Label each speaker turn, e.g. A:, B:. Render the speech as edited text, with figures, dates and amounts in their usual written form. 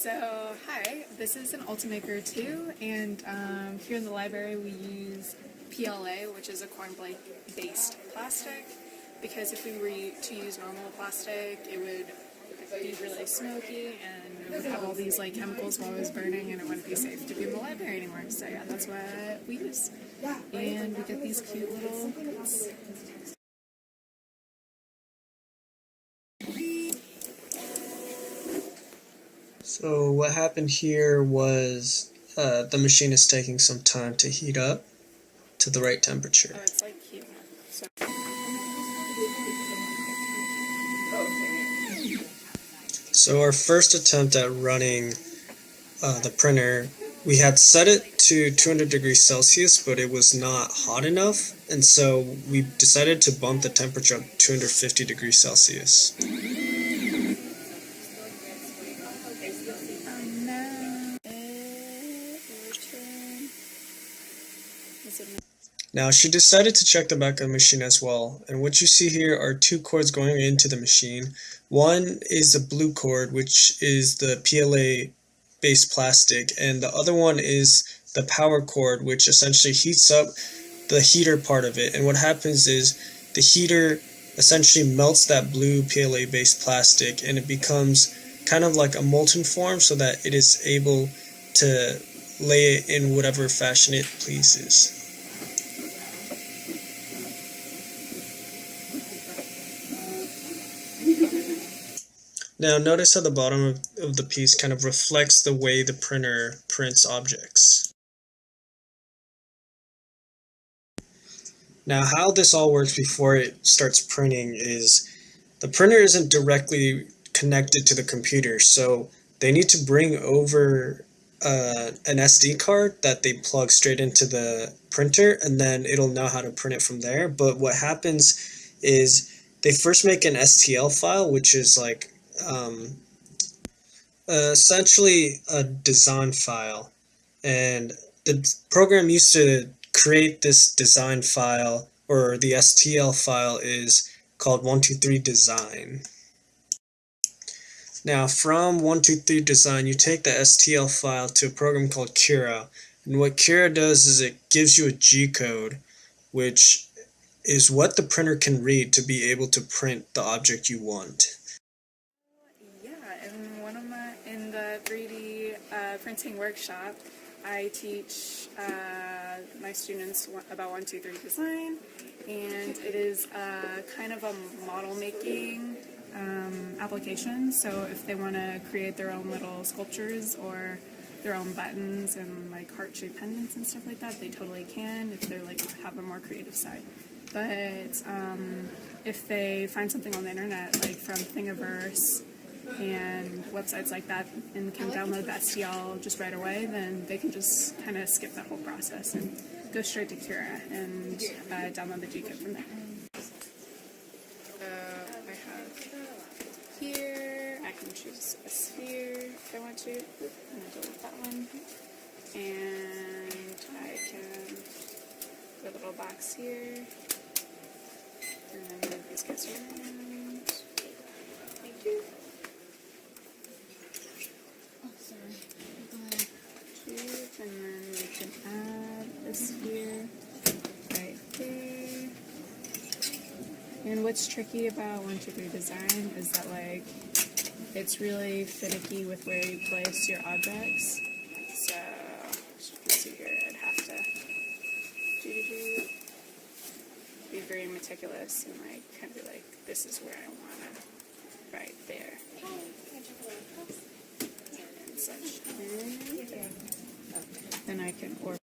A: So, hi, this is an Ultimaker 2, and here in the library we use PLA, which is a corn blade based plastic, because if we were to use normal plastic, it would be really smoky and it would have all these chemicals while it was burning, and it wouldn't be safe to be in the library anymore. So yeah, that's what we use. And we get these cute little bits.
B: So what happened here was the machine is taking some time to heat up to the right temperature.
A: Oh, it's heating up.
B: So our first attempt at running the printer, we had set it to 200 degrees Celsius, but it was not hot enough, and so we decided to bump the temperature up to 250 degrees Celsius. Now she decided to check the back of the machine as well, and what you see here are two cords going into the machine. One is the blue cord, which is the PLA based plastic, and the other one is the power cord, which essentially heats up the heater part of it. And what happens is the heater essentially melts that blue PLA based plastic, and it becomes kind of like a molten form so that it is able to lay it in whatever fashion it pleases. Now notice how the bottom of the piece kind of reflects the way the printer prints objects. Now how this all works before it starts printing is the printer isn't directly connected to the computer, so they need to bring over an SD card that they plug straight into the printer, and then it'll know how to print it from there. But what happens is they first make an STL file, which is essentially a design file, and the program used to create this design file, or the STL file, is called 123 design. Now from 123 design you take the STL file to a program called Cura, and what Cura does is it gives you a G-code, which is what the printer can read to be able to print the object you want.
A: In the 3D printing workshop, I teach my students about 123 design, and it is kind of a model making application. So if they want to create their own little sculptures or their own buttons and heart-shaped pendants and stuff like that, they totally can if they're have a more creative side. But if they find something on the internet, from Thingiverse and websites like that, and can download the STL just right away, then they can just kind of skip that whole process and go straight to Cura and download the G-code from there. I have here, I can choose a sphere if I want to. I'm going to delete that one. And I can put a little box here, and then move these guys around. Thank you. And then we can add a sphere right there. And what's tricky about 123 design is that it's really finicky with where you place your objects. So as you can see here, I'd have to be very meticulous and kind of be this is where I want it, right there. And such. Then I can, or